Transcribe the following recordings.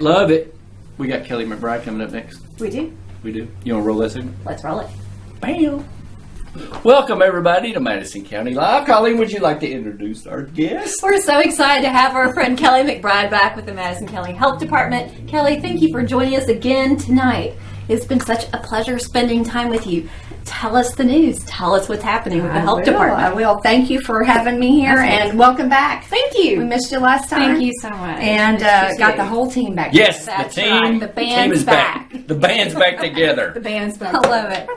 Love it. We got Kelley McBride coming up next. We do. We do. You want to roll this in? Let's roll it. Bam. Welcome, everybody, to Madison County Live. Colleen, would you like to introduce our guest? We're so excited to have our friend Kelley McBride back with the Madison County Health Department. Kelley, thank you for joining us again tonight. It's been such a pleasure spending time with you. Tell us the news. Tell us what's happening with the health department. I will. Thank you for having me here, and welcome back. Thank you. We missed you last time. Thank you so much. And got the whole team back. Yes, That's the team. right. The band's is back. The band's back together. The band's back. I love it.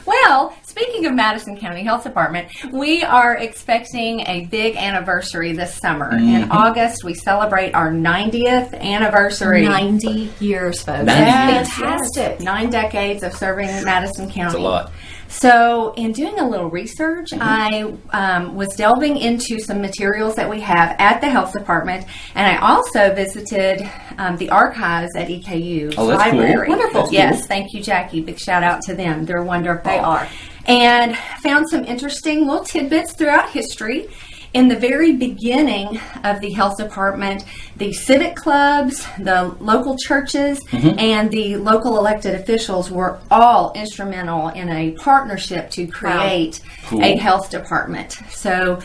Well, speaking of Madison County Health Department, we are expecting a big anniversary this summer. In August, we celebrate our 90th anniversary. 90 years, folks. 90 That's years. fantastic. 9 decades of serving Madison County. That's a lot. So, in doing a little research, I was delving into some materials that we have at the health department, and I also visited the archives at EKU Oh, that's cool. library. Wonderful. That's Yes, cool. thank you, Jackie. Big shout out to them. They're wonderful. They are. And found some interesting little tidbits throughout history. In the very beginning of the health department, the civic clubs, the local churches, and the local elected officials were all instrumental in a partnership to create Cool. a health department. So,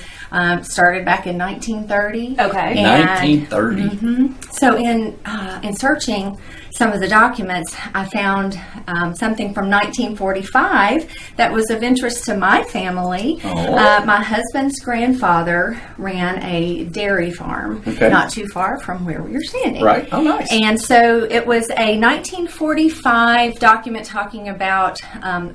started back in 1930. Okay. And 1930. so in searching some of the documents, I found something from 1945 that was of interest to my family. Oh. My husband's grandfather ran a dairy farm, Okay. not too far from where we were standing. Right. Oh, nice. And so it was a 1945 document talking about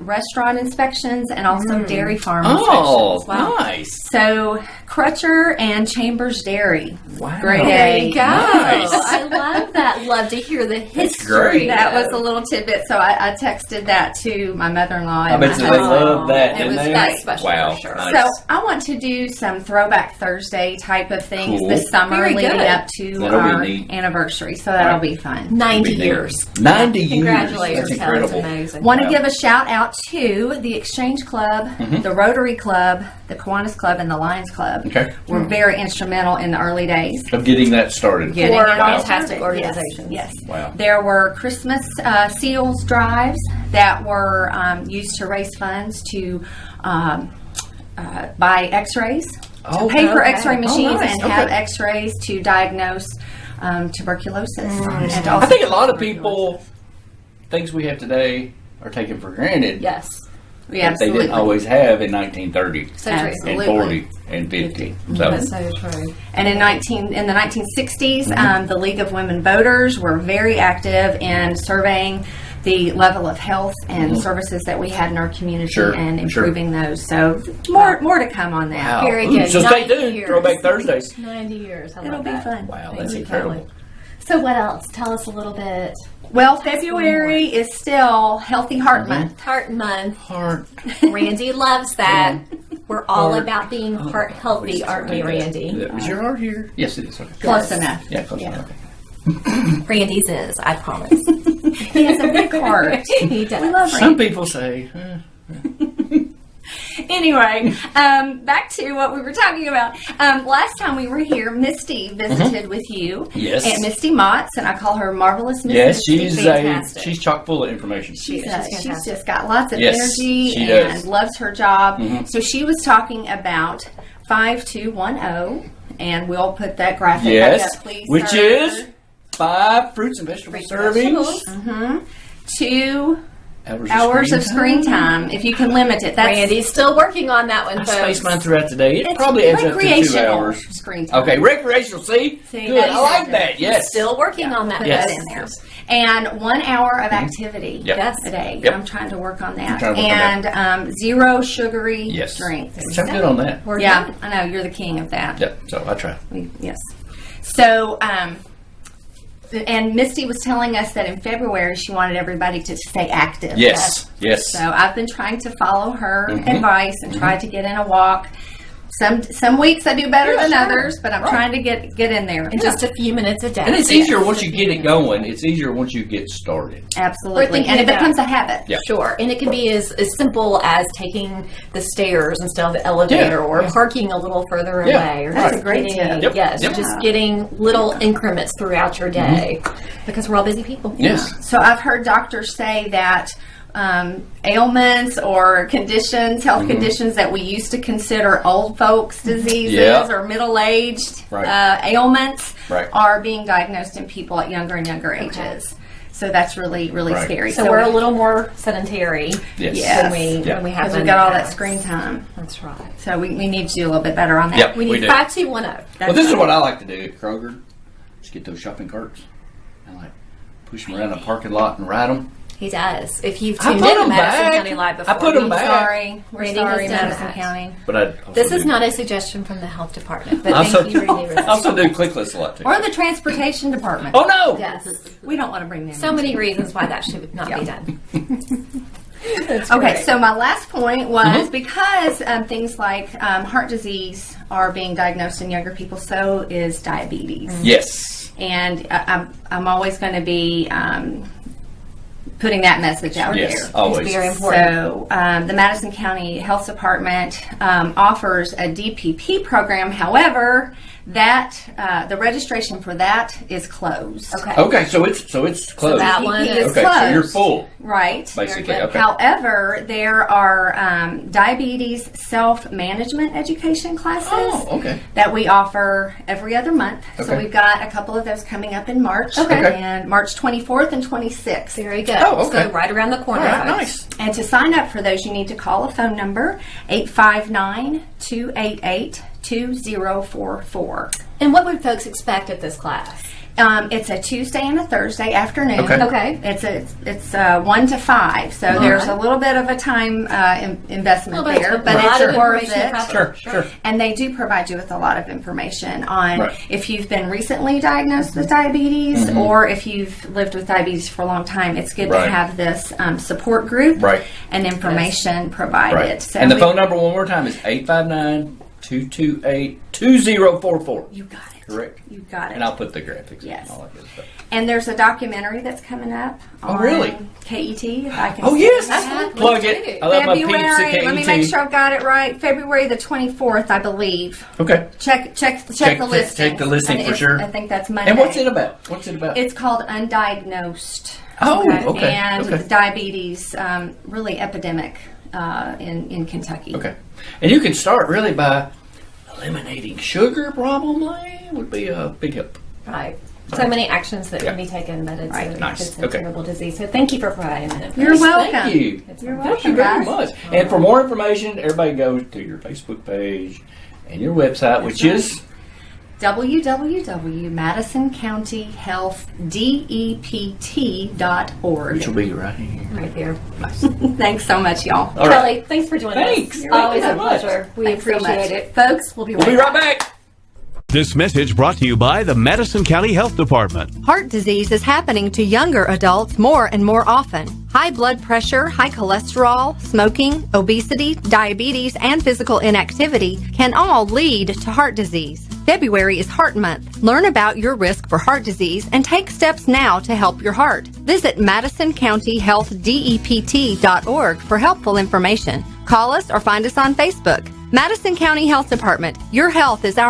restaurant inspections and also dairy farm Oh, inspections. Wow. nice. So Crutcher and Chambers Dairy. Wow. Great There A. you go. Nice. I love that. Love to hear the history. great. That was a little tidbit, so I texted that to my mother-in-law. I and bet my you they husband. love that, It didn't was they? very special Wow. for sure. Nice. So I want to do some Throwback Thursday type of things Cool. this summer Very leading good. up to That'll be our neat. anniversary, so that'll Right. be fun. 90 That'd be neat. years. 90 years. Congratulations. That's That was incredible. amazing. Want to Wow. give a shout out to the Exchange Club, the Rotary Club, the Kiwanis Club, and the Lions Club. Okay. Were very instrumental in the early days. Of getting that started. Getting For it all fantastic started. organizations. Yes. Wow. There were Christmas seals drives that were used to raise funds to buy X-rays, Oh, pay for okay. X-ray machines, nice. and have Okay. X-rays to diagnose tuberculosis. And I also think a lot of people, things we have today are taken for granted. Yes. we That they absolutely. didn't always have in 1930 So true. and Absolutely. 40 and 50. So, That's so true. And in the 1960s, the League of Women Voters were very active in surveying the level of health and services that we had in our community Sure, and sure. improving those. So more to come on that. wow. Very good. So stay 90 tuned. years. Throwback Thursdays. 90 years. I It'll love be that. fun. Wow, Thank that's you, incredible. Kelley. So what else? Tell us a little bit. Well, February is still Healthy Heart Month. Heart Month. Heart. Randy loves that. We're all Heart. about being heart healthy, aren't we, Randy? Is your heart here? Yes, it is. Okay. Close Yes. enough. Yeah, close enough. Randy's is, I promise. He has a big heart. He does. We love Some people say, Anyway, back to what we were talking about. Last time we were here, Misty visited with you. Yes. And Misty Motts, and I call her Marvelous Misty. yes, she's fantastic. she's chock full of information. She's fantastic. just got lots of Yes, energy she and does. loves her job. So she was talking about 5210, and we'll put that graphic Yes, back up, please. which sir. is 5 fruits and vegetable servings. Mm-hmm. 2 Hours hours of screen time, if you can limit it. That's Randy's still working on that one, I folks. space mine throughout the day. It it's probably adds up to 2 recreational hours. screen time. Okay, recreational. See, See, good. I that's like it. that. Yes. Still working on that. Put Yes. that in there. And 1 hour of activity Yep. a day. Yep. I'm trying to work on that. trying to work on And 0 sugary Yes. drinks. Which I'm good on that. We're Yeah, done. I know you're the king of that. Yep. So I try. Yes. So, and Misty was telling us that in February she wanted everybody to stay active. Yes. Yes. So I've been trying to follow her advice and try to get in a walk. Some weeks I do better Yeah, than sure. others, but I'm Right. trying to get in there. And just a few minutes a day. And it's easier once you get it going. It's easier once you get started. We're Absolutely, thinking and it about- becomes a habit. Yeah. Sure. And it can be as simple as taking the stairs instead of the elevator, or Yeah. parking a little further Yeah. away. Or That's just a great getting, tip. Yep. Yes, Yep. just getting little increments throughout your day, because we're all busy people. Yes. So I've heard doctors say that ailments or conditions, health conditions that we used to consider old folks' diseases Yeah. or middle-aged Right. ailments Right. are being diagnosed in people at younger and younger ages. So that's really, really Right. scary. So we're a little more sedentary Yes. Yes. than we Yeah. than we have because been we've got in all the that past. screen time. That's right. So we need to do a little bit better on that. Yep. We need do. 5210. Well, this is what I like to do at Kroger. Just get those shopping carts. I like push them around the parking lot and ride them. He does. If you've I tuned put in to 'em Madison back. County Live before, I put 'em he's- back. Sorry. We're Randy sorry, has done Madison that. County. But I This is not a suggestion from the health department, but also, thank you, Randy. I also do clickless a lot too. Or the transportation department. Oh no! Yes. We don't want to bring them So in. many reasons why that should not be done. That's Okay, great. so my last point was because things like heart disease are being diagnosed in younger people, so is diabetes. Yes. And I'm always going to be putting that message out Yes. there. Always. It's very important. So the Madison County Health Department offers a DPP program. However, that the registration for that is closed. Okay. Okay, so it's closed. that one DPP is is okay, closed. so you're full, Right. basically. good. Okay. However, there are diabetes self-management education classes Oh, okay. that we offer every other month. So Okay. we've got a couple of those coming up in March. Okay. And March 24th and 26th. Very good. Oh, okay. So right around the corner. All right, folks. nice. And to sign up for those, you need to call a phone number, 859-288-2044. And what would folks expect at this class? It's a Tuesday and a Thursday afternoon. Okay. Okay. It's 1 to 5, so there's a little bit of a time investment there, but it's worth it. Sure. And they do provide you with a lot of information on Right. if you've been recently diagnosed with diabetes or if you've lived with diabetes for a long time. It's good Right. to have this support group Right. and information provided. Right. So And the we- phone number one more time is 859-228-2044. You got it. Correct. You got it. And I'll put the graphics Yes. and all that good stuff. And there's a documentary that's coming up on really? KET, if I can Oh, say yes. that. Plug it. I love my peeps at February, let me make KET. sure I've got it right. February the 24th, I believe. Okay. Check the listing. check the listing for sure. I think that's Monday. And what's it about? It's called Undiagnosed. Oh, okay. And Okay. diabetes, really epidemic in Kentucky. Okay. And you can start really by eliminating sugar, probably, would be a big help. Right. So many actions that Yeah. can be taken, but it's, Right. Nice. it's a Okay. terrible disease. So thank you for providing that information. You're welcome. Thank you. You're Thank you welcome, very guys. much. And for more information, everybody go to your Facebook page and your website, which is www.madisoncountyhealthdEPT.org. which will be right here. Right there. Thanks so much, y'all. All right. Kelly, thanks for joining Thanks. us. Thank Always you a so much. pleasure. We Thanks so appreciate much. it. Folks, we'll be We'll be right back. This message brought to you by the Madison County Health Department. Heart disease is happening to younger adults more and more often. High blood pressure, high cholesterol, smoking, obesity, diabetes, and physical inactivity can all lead to heart disease. February is Heart Month. Learn about your risk for heart disease and take steps now to help your heart. Visit MadisonCountyHealthDEPT.org for helpful information. Call us or find us on Facebook. Madison County Health Department. Your health is our